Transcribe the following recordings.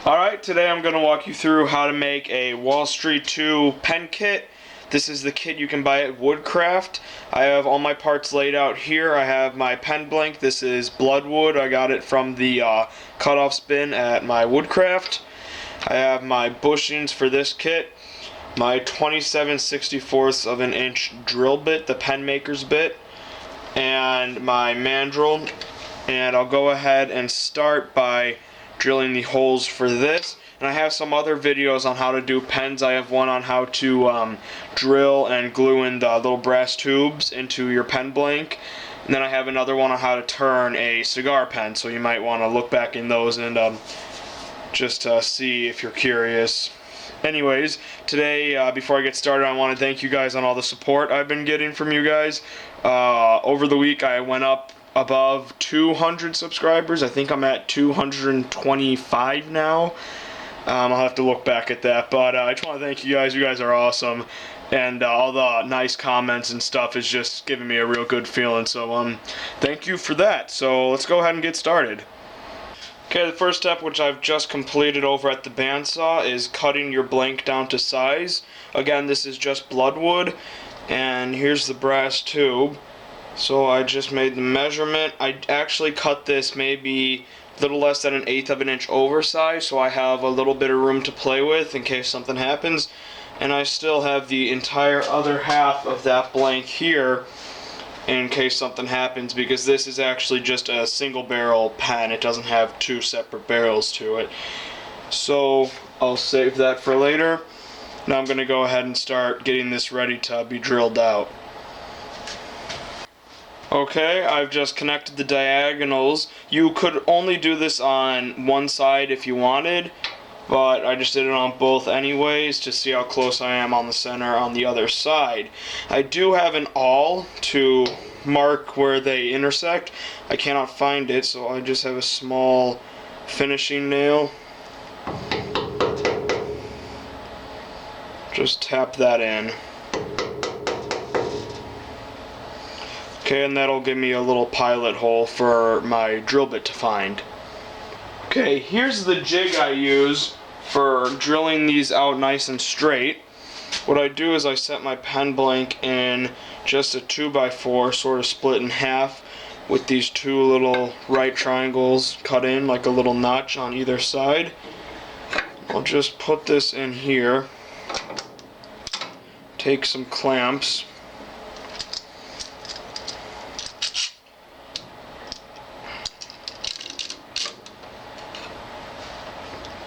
Alright, today I'm going to walk you through how to make a Wall Street 2 pen kit. This is the kit you can buy at Woodcraft. I have all my parts laid out here. I have my pen blank. This is bloodwood. I got it from the cutoff bin at my Woodcraft. I have my bushings for this kit. My 27/64 of an inch drill bit, the pen maker's bit, and my mandrel. And I'll go ahead and start by drilling the holes for this. And I have some other videos on how to do pens. I have one on how to drill and glue in the little brass tubes into your pen blank. And then I have another one on how to turn a cigar pen, so you might want to look back in those and just see if you're curious. Anyways, today, before I get started, I want to thank you guys on all the support I've been getting from you guys. Over the week, I went up above 200 subscribers. I think I'm at 225 now. I'll have to look back at that, but I just want to thank you guys. You guys are awesome, and all the nice comments and stuff is just giving me a real good feeling, so thank you for that. So let's go ahead and get started. Okay, the first step, which I've just completed over at the bandsaw, is cutting your blank down to size. Again, this is just bloodwood, and here's the brass tube. So I just made the measurement. I actually cut this maybe a little less than 1/8 of an inch oversized, so I have a little bit of room to play with in case something happens. And I still have the entire other half of that blank here in case something happens, because this is actually just a single barrel pen. It doesn't have two separate barrels to it. So I'll save that for later. Now I'm going to go ahead and start getting this ready to be drilled out. Okay, I've just connected the diagonals. You could only do this on one side if you wanted, but I just did it on both anyways to see how close I am on the center on the other side. I do have an awl to mark where they intersect. I cannot find it, so I just have a small finishing nail. Just tap that in. Okay, and that'll give me a little pilot hole for my drill bit to find. Okay, here's the jig I use for drilling these out nice and straight. What I do is I set my pen blank in just a 2x4, sort of split in half, with these two little right triangles cut in like a little notch on either side. I'll just put this in here, take some clamps,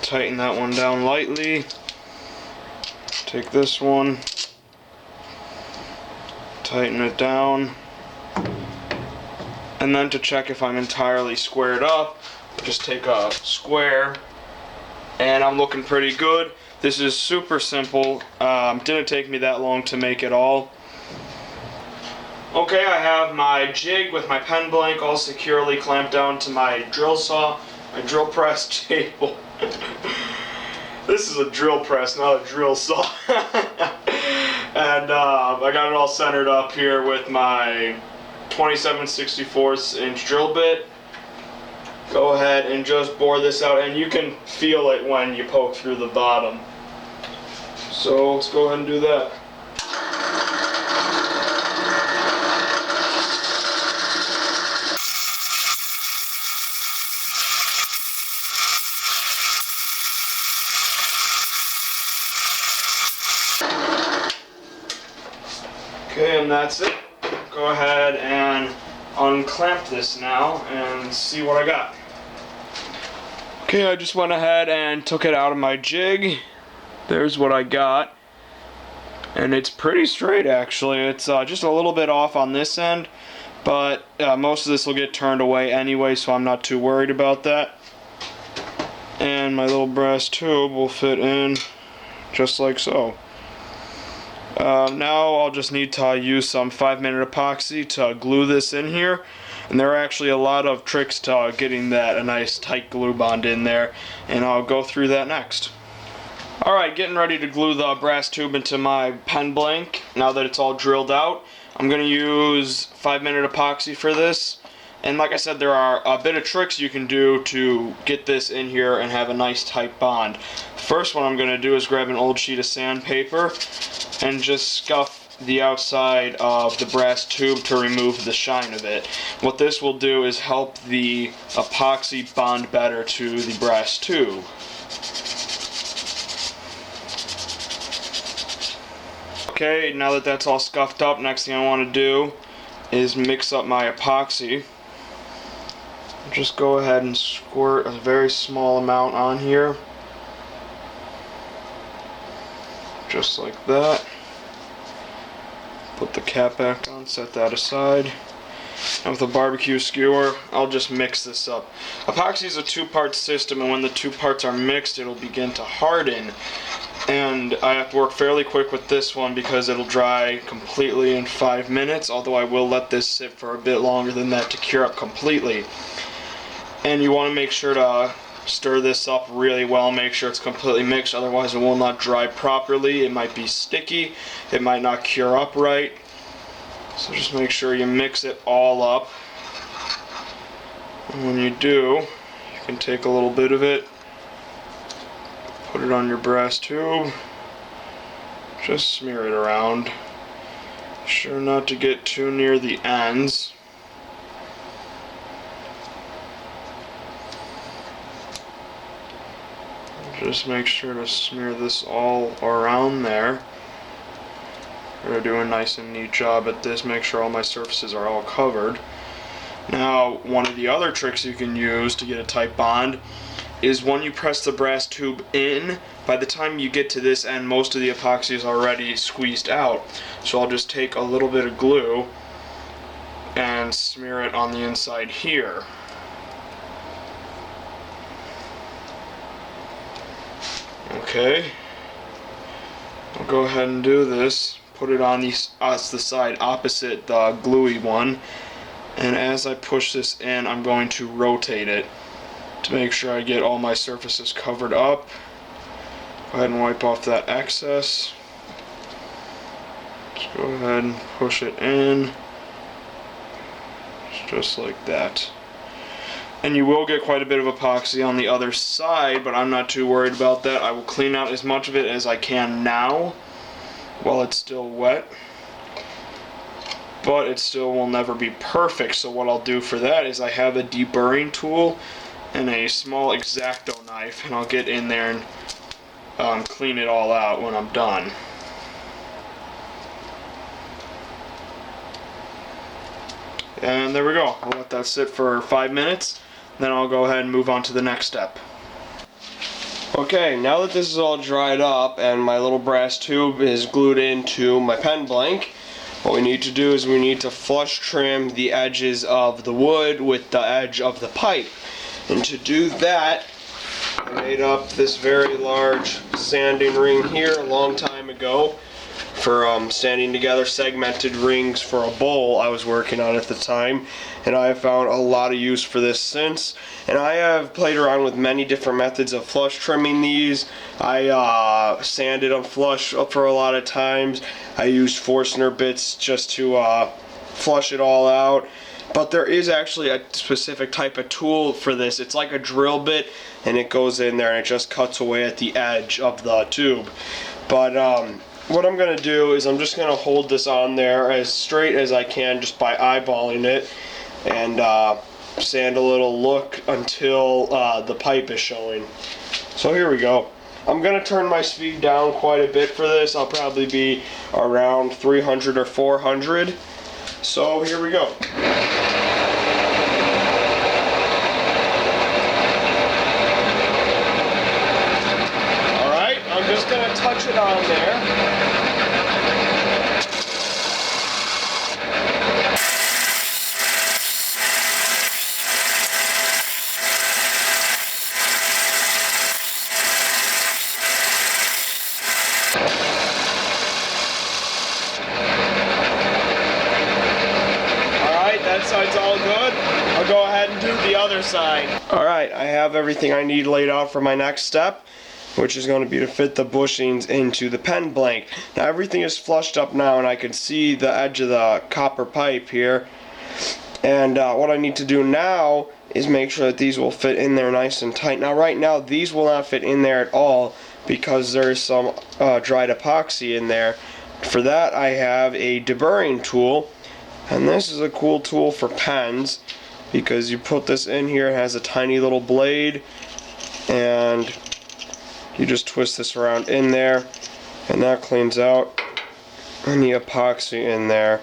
tighten that one down lightly, take this one, tighten it down, and then to check if I'm entirely squared up, just take a square, and I'm looking pretty good. This is super simple. Didn't take me that long to make it all. Okay, I have my jig with my pen blank all securely clamped down to my drill saw, my drill press table. This is a drill press, not a drill saw. And I got it all centered up here with my 27/64 inch drill bit. Go ahead and just bore this out, and you can feel it when you poke through the bottom. So let's go ahead and do that. Okay, and that's it. Go ahead and unclamp this now and see what I got. Okay, I just went ahead and took it out of my jig. There's what I got. And it's pretty straight, actually. It's just a little bit off on this end, but most of this will get turned away anyway, so I'm not too worried about that. And my little brass tube will fit in just like so. Now I'll just need to use some 5-minute epoxy to glue this in here, and there are actually a lot of tricks to getting that a nice tight glue bond in there, and I'll go through that next. Alright, getting ready to glue the brass tube into my pen blank. Now that it's all drilled out, I'm going to use 5-minute epoxy for this. And like I said, there are a bit of tricks you can do to get this in here and have a nice tight bond. First one I'm going to do is grab an old sheet of sandpaper and just scuff the outside of the brass tube to remove the shine of it. What this will do is help the epoxy bond better to the brass tube. Okay, now that that's all scuffed up, next thing I want to do is mix up my epoxy. Just go ahead and squirt a very small amount on here. Just like that. Put the cap back on, set that aside. And with a barbecue skewer, I'll just mix this up. Epoxy is a two-part system, and when the two parts are mixed, it'll begin to harden. And I have to work fairly quick with this one because it'll dry completely in 5 minutes, although I will let this sit for a bit longer than that to cure up completely. And you want to make sure to stir this up really well, make sure it's completely mixed, otherwise it will not dry properly. It might be sticky, it might not cure up right. So just make sure you mix it all up. And when you do, you can take a little bit of it, put it on your brass tube, just smear it around. Be sure not to get too near the ends. Just make sure to smear this all around there. I'm going to do a nice and neat job at this, make sure all my surfaces are all covered. Now, one of the other tricks you can use to get a tight bond is when you press the brass tube in, by the time you get to this end, most of the epoxy is already squeezed out. So I'll just take a little bit of glue and smear it on the inside here. Okay, I'll go ahead and do this. Put it on the side opposite the gluey one, and as I push this in, I'm going to rotate it to make sure I get all my surfaces covered up. Go ahead and wipe off that excess. Just go ahead and push it in, just like that. And you will get quite a bit of epoxy on the other side, but I'm not too worried about that. I will clean out as much of it as I can now while it's still wet. But it still will never be perfect, so what I'll do for that is I have a deburring tool and a small X-Acto knife, and I'll get in there and clean it all out when I'm done. And there we go. I'll let that sit for 5 minutes. Then I'll go ahead and move on to the next step. Okay, now that this is all dried up and my little brass tube is glued into my pen blank, what we need to do is we need to flush trim the edges of the wood with the edge of the pipe. And to do that, I made up this very large sanding ring here a long time ago for sanding together segmented rings for a bowl I was working on at the time, and I have found a lot of use for this since. And I have played around with many different methods of flush trimming these. I sanded them flush for a lot of times. I used Forstner bits just to flush it all out. But there is actually a specific type of tool for this. It's like a drill bit, and it goes in there and it just cuts away at the edge of the tube. But what I'm going to do is I'm just going to hold this on there as straight as I can just by eyeballing it, and sand a little look until the pipe is showing. So here we go. I'm going to turn my speed down quite a bit for this. I'll probably be around 300 or 400. So here we go. Alright, I'm just going to touch it on there. That side's all good. I'll go ahead and do the other side. Alright, I have everything I need laid out for my next step, which is going to be to fit the bushings into the pen blank. Now everything is flushed up now, and I can see the edge of the copper pipe here. And what I need to do now is make sure that these will fit in there nice and tight. Now right now these will not fit in there at all because there is some dried epoxy in there. For that I have a deburring tool, and this is a cool tool for pens because you put this in here, it has a tiny little blade, and you just twist this around in there, and that cleans out any epoxy in there.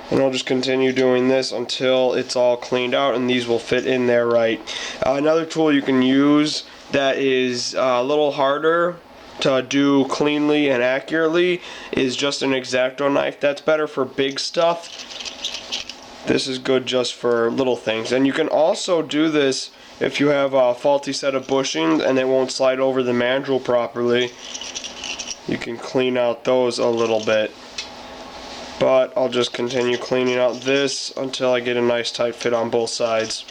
And I'll just continue doing this until it's all cleaned out and these will fit in there right. Another tool you can use that is a little harder to do cleanly and accurately is just an X-Acto knife. That's better for big stuff. This is good just for little things. And you can also do this if you have a faulty set of bushings and it won't slide over the mandrel properly. You can clean out those a little bit. But I'll just continue cleaning out this until I get a nice tight fit on both sides.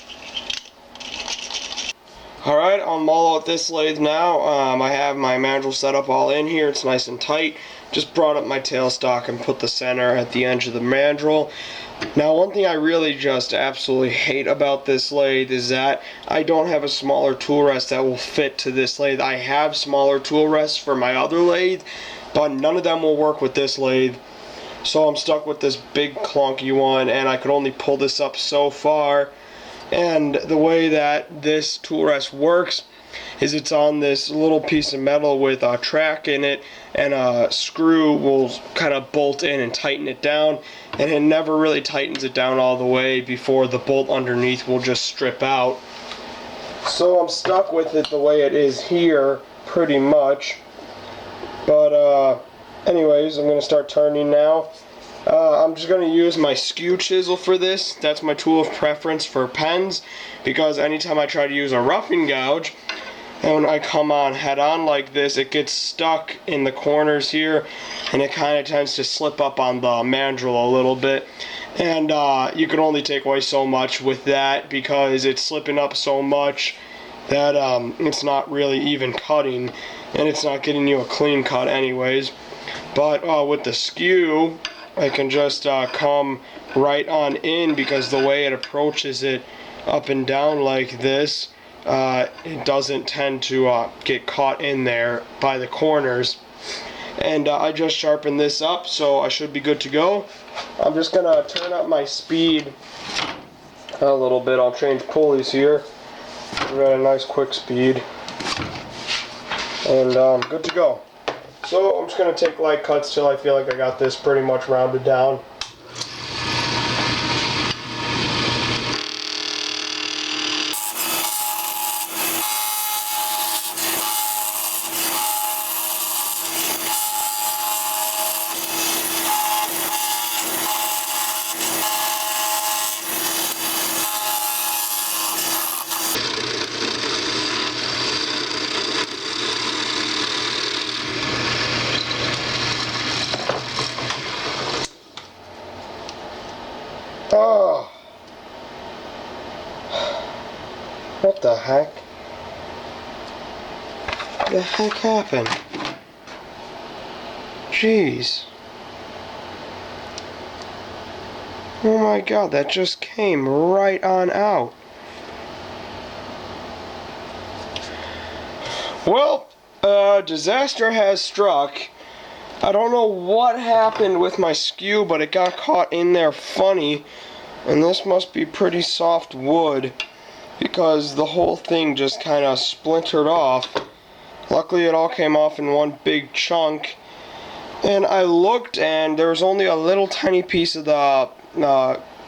Alright, I'll mull out this lathe now. I have my mandrel set up all in here. It's nice and tight. Just brought up my tailstock and put the center at the edge of the mandrel. Now one thing I really just absolutely hate about this lathe is that I don't have a smaller tool rest that will fit to this lathe. I have smaller tool rests for my other lathe, but none of them will work with this lathe. So I'm stuck with this big clunky one, and I could only pull this up so far. And the way that this tool rest works is it's on this little piece of metal with a track in it, and a screw will kind of bolt in and tighten it down, and it never really tightens it down all the way before the bolt underneath will just strip out. So I'm stuck with it the way it is here pretty much. But anyways, I'm going to start turning now. I'm just going to use my skew chisel for this. That's my tool of preference for pens, because anytime I try to use a roughing gouge, and when I come on head on like this, it gets stuck in the corners here, and it kind of tends to slip up on the mandrel a little bit. And you can only take away so much with that because it's slipping up so much that it's not really even cutting, and it's not getting you a clean cut anyways. But with the skew, I can just come right on in, because the way it approaches it up and down like this, it doesn't tend to get caught in there by the corners. And I just sharpened this up, so I should be good to go. I'm just going to turn up my speed a little bit. I'll change pulleys here. We're at a nice quick speed. And I'm good to go. So I'm just going to take light cuts till I feel like I got this pretty much rounded down. Oh, what the heck? What the heck happened? Jeez. Oh my god, that just came right on out. Well, disaster has struck. I don't know what happened with my skew, but it got caught in there funny. And this must be pretty soft wood, because the whole thing just kind of splintered off. Luckily it all came off in one big chunk. And I looked, and there was only a little tiny piece of the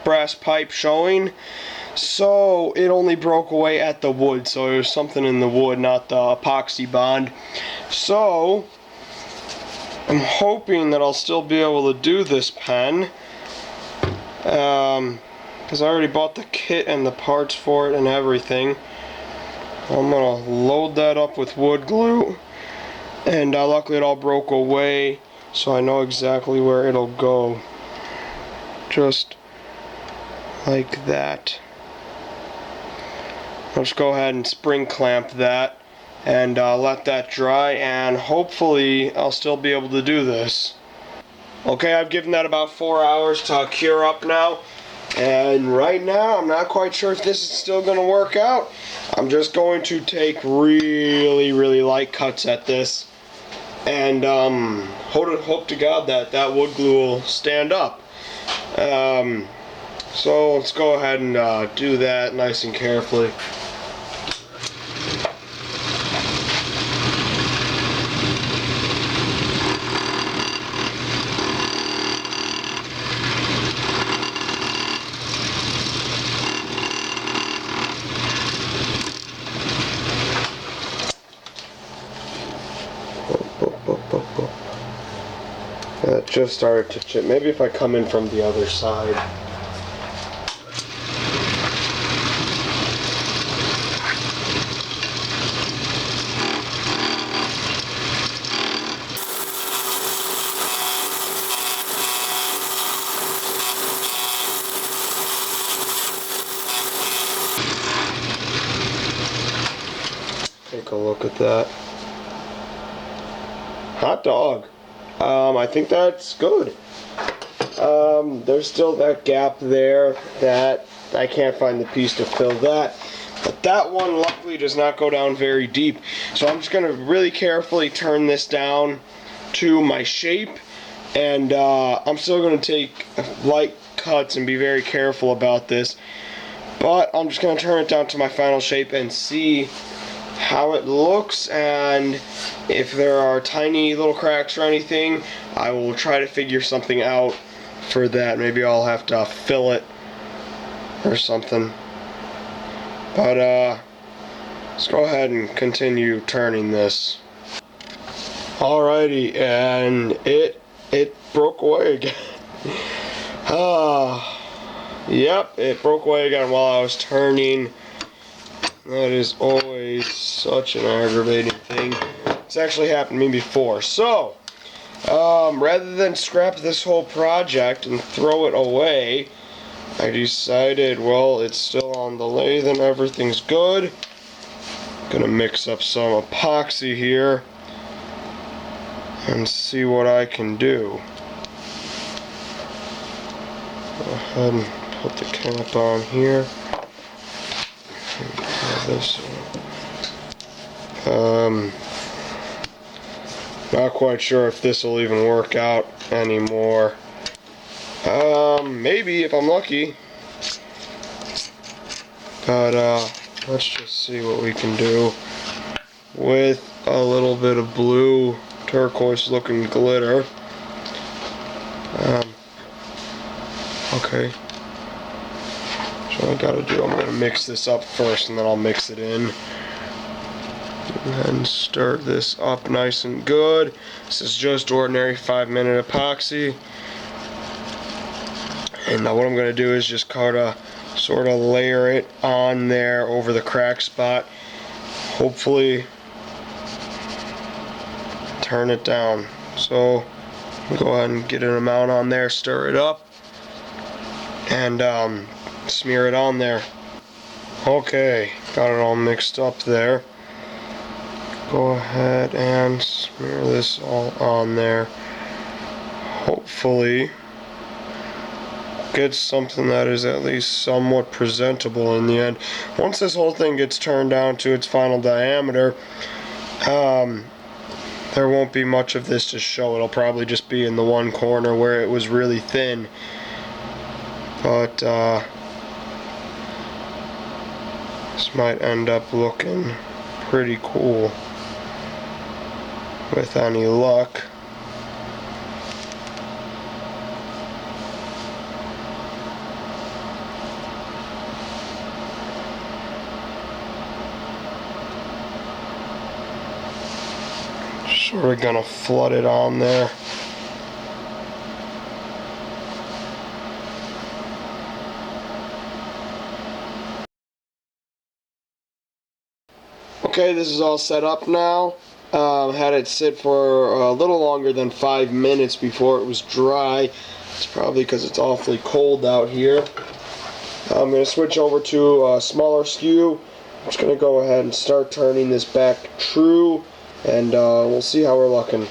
brass pipe showing. So it only broke away at the wood. So it was something in the wood, not the epoxy bond. So I'm hoping that I'll still be able to do this pen, because I already bought the kit and the parts for it and everything. I'm going to load that up with wood glue, and luckily it all broke away, so I know exactly where it'll go. Just like that. I'll just go ahead and spring clamp that and let that dry, and hopefully I'll still be able to do this. Okay, I've given that about 4 hours to cure up now, And right now, I'm not quite sure if this is still going to work out. I'm just going to take really, really light cuts at this. And hope to God that wood glue will stand up. So let's go ahead and do that nice and carefully. That just started to chip. Maybe if I come in from the other side. Take a look at that. Hot dog. I think that's good. There's still that gap there that I can't find the piece to fill that. But that one luckily does not go down very deep. So I'm just going to really carefully turn this down to my shape. And I'm still going to take light cuts and be very careful about this. But I'm just going to turn it down to my final shape and see how it looks, and if there are tiny little cracks or anything, I will try to figure something out for that. Maybe I'll have to fill it or something. But let's go ahead and continue turning this. Alrighty, and it broke away again. Yep, it broke away again while I was turning. That is always such an aggravating thing. It's actually happened to me before. So, rather than scrap this whole project and throw it away, I decided, well, it's still on the lathe and everything's good. Gonna mix up some epoxy here and see what I can do. Go ahead and put the cap on here. This not quite sure if this will even work out anymore. Maybe if I'm lucky. But let's just see what we can do with a little bit of blue turquoise looking glitter. Okay. So I gotta do, I'm gonna mix this up first and then I'll mix it in. And stir this up nice and good. This is just ordinary 5-minute epoxy. And now what I'm gonna do is just sort of layer it on there over the crack spot. Hopefully turn it down. So go ahead and get an amount on there, stir it up, and smear it on there. Okay, got it all mixed up there. Go ahead and smear this all on there. Hopefully get something that is at least somewhat presentable in the end. Once this whole thing gets turned down to its final diameter, there won't be much of this to show. It'll probably just be in the one corner where it was really thin. But this might end up looking pretty cool with any luck. Sort of gonna flood it on there. Okay, this is all set up now. Had it sit for a little longer than 5 minutes before it was dry. It's probably because it's awfully cold out here. I'm going to switch over to a smaller skew. I'm just going to go ahead and start turning this back true, and we'll see how we're looking.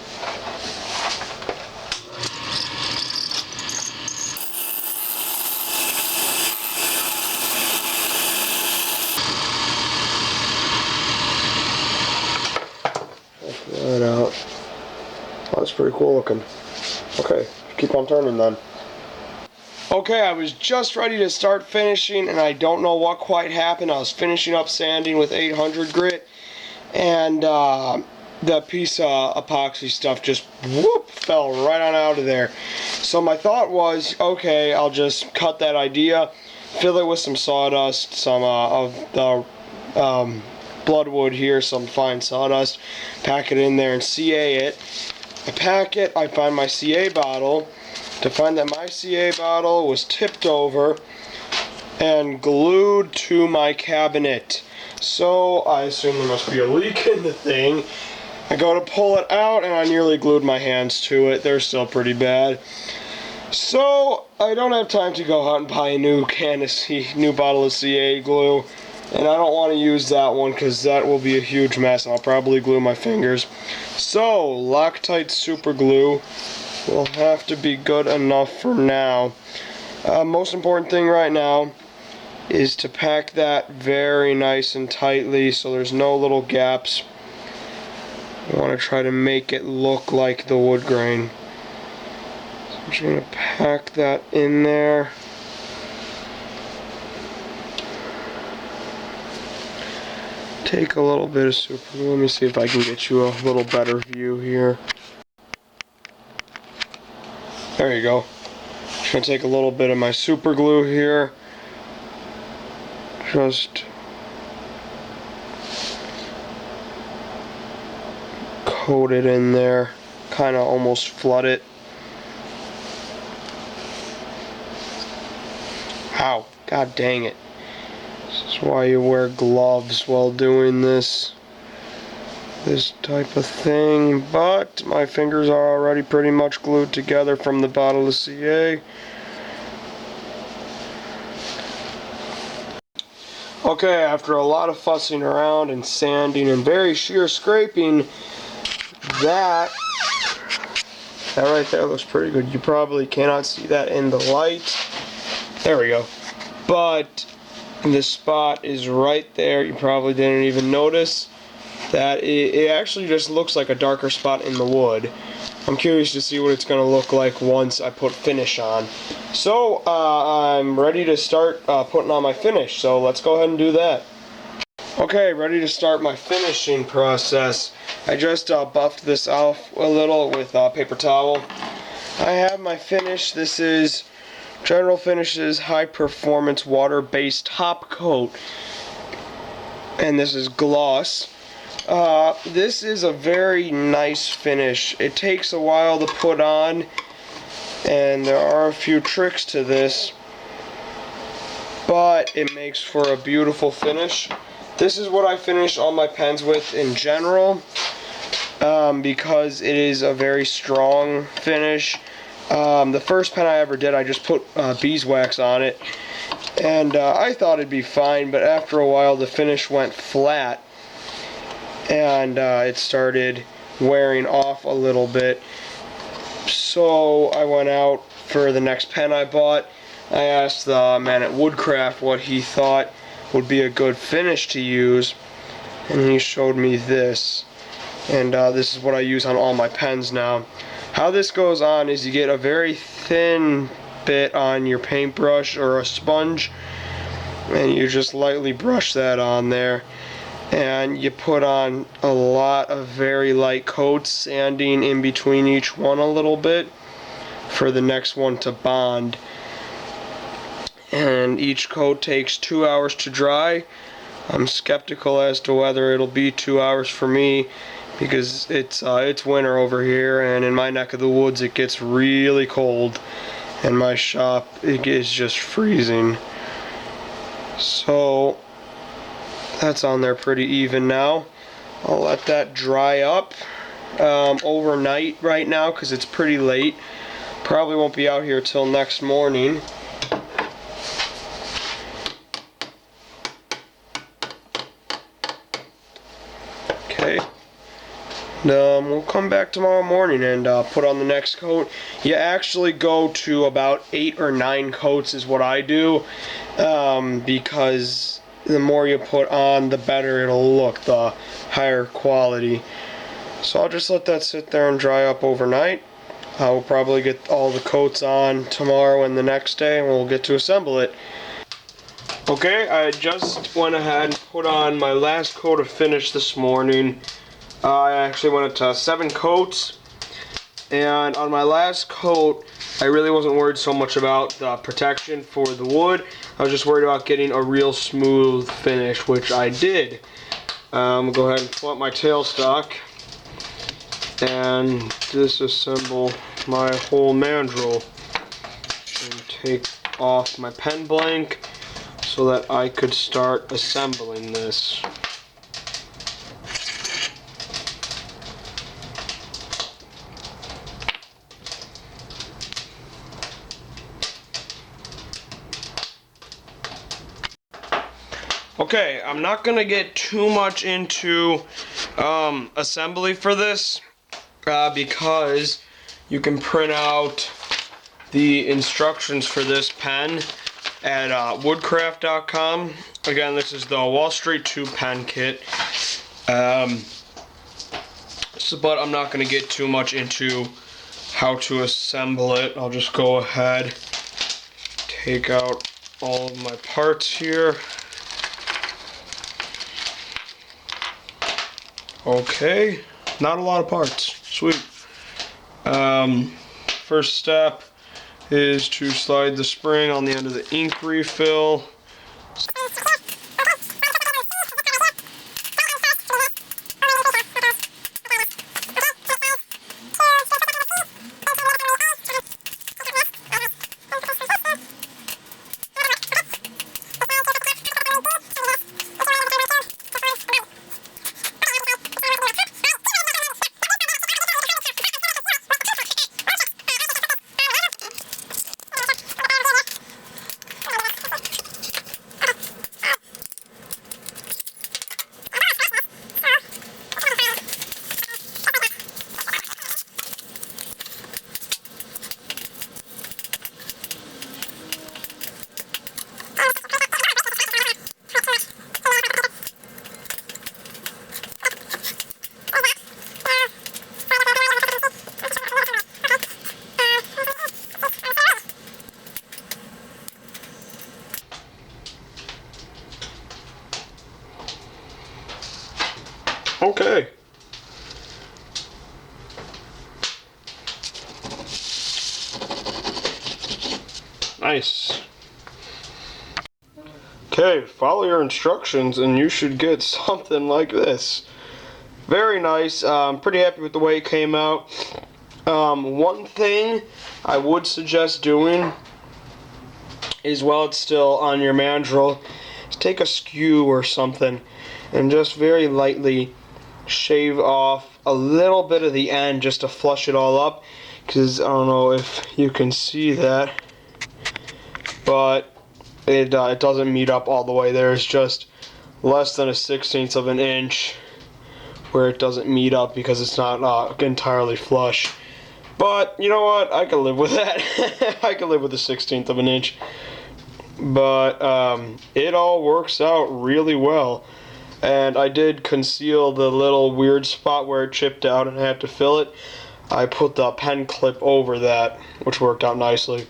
that out. Oh, that's pretty cool looking. Okay, keep on turning then. Okay, I was just ready to start finishing, and I don't know what quite happened. I was finishing up sanding with 800 grit, and the piece of epoxy stuff just whoop fell right on out of there. So my thought was, okay, I'll just cut that idea, fill it with some sawdust, some of the bloodwood here, some fine sawdust, pack it in there and CA it. I pack it, I find my CA bottle, to find that my CA bottle was tipped over and glued to my cabinet. So I assume there must be a leak in the thing. I go to pull it out and I nearly glued my hands to it. They're still pretty bad. So I don't have time to go out and buy a new bottle of CA glue. And I don't want to use that one because that will be a huge mess. I'll probably glue my fingers. So Loctite super glue will have to be good enough for now. Most important thing right now is to pack that very nice and tightly so there's no little gaps. I want to try to make it look like the wood grain. So I'm just going to pack that in there. Take a little bit of super glue. Let me see if I can get you a little better view here. There you go. Just going to take a little bit of my super glue here. Just coat it in there. Kind of almost flood it. Ow. God dang it. This is why you wear gloves while doing this type of thing, but my fingers are already pretty much glued together from the bottle of CA. Okay, after a lot of fussing around and sanding and very sheer scraping, that right there looks pretty good. You probably cannot see that in the light. There we go. But this spot is right there. You probably didn't even notice that it actually just looks like a darker spot in the wood. I'm curious to see what it's going to look like once I put finish on. So I'm ready to start putting on my finish, so let's go ahead and do that. Okay, ready to start my finishing process. I just buffed this off a little with paper towel. I have my finish. This is General Finishes High Performance Water-Based Top Coat, and this is gloss. This is a very nice finish. It takes a while to put on, and there are a few tricks to this, but it makes for a beautiful finish. This is what I finish all my pens with in general, because it is a very strong finish. The first pen I ever did, I just put beeswax on it, and I thought it'd be fine, but after a while the finish went flat, and it started wearing off a little bit. So I went out for the next pen I bought. I asked the man at Woodcraft what he thought would be a good finish to use, and he showed me this, and this is what I use on all my pens now. How this goes on is you get a very thin bit on your paintbrush or a sponge, and you just lightly brush that on there, and you put on a lot of very light coats, sanding in between each one a little bit for the next one to bond. And each coat takes 2 hours to dry. I'm skeptical as to whether it'll be 2 hours for me, because it's winter over here, and in my neck of the woods it gets really cold, and my shop it is just freezing. So that's on there pretty even now. I'll let that dry up overnight right now because it's pretty late. Probably won't be out here till next morning. Okay. We'll come back tomorrow morning and put on the next coat. You actually go to about 8 or 9 coats is what I do, because the more you put on, the better it'll look, the higher quality. So I'll just let that sit there and dry up overnight. I will probably get all the coats on tomorrow and the next day, and we'll get to assemble it. Okay, I just went ahead and put on my last coat of finish this morning. I actually went to 7 coats, and on my last coat, I really wasn't worried so much about the protection for the wood. I was just worried about getting a real smooth finish, which I did. I'm gonna go ahead and pull up my tailstock and disassemble my whole mandrel and take off my pen blank so that I could start assembling this. Okay, I'm not gonna get too much into assembly for this because you can print out the instructions for this pen at woodcraft.com. Again, this is the Wall Street 2 pen kit. But I'm not gonna get too much into how to assemble it. I'll just go ahead, take out all of my parts here. Okay, not a lot of parts. Sweet. First step is to slide the spring on the end of the ink refill. Okay. Nice. Okay, follow your instructions and you should get something like this. Very nice. I'm pretty happy with the way it came out. One thing I would suggest doing is, while it's still on your mandrel, is take a skew or something and just very lightly shave off a little bit of the end just to flush it all up, because I don't know if you can see that, but it doesn't meet up all the way. There's just less than a 1/16 of an inch where it doesn't meet up because it's not entirely flush. But you know what, I can live with that. I can live with a 1/16 of an inch, but it all works out really well. And I did conceal the little weird spot where it chipped out and I had to fill it. I put the pen clip over that, which worked out nicely.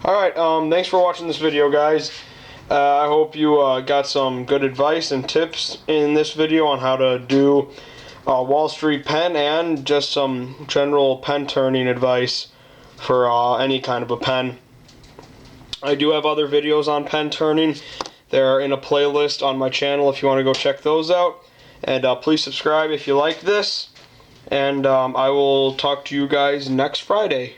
Alright, thanks for watching this video, guys. I hope you got some good advice and tips in this video on how to do a Wall Street pen, and just some general pen turning advice for any kind of a pen. I do have other videos on pen turning. They're in a playlist on my channel if you want to go check those out. And please subscribe if you like this. And I will talk to you guys next Friday.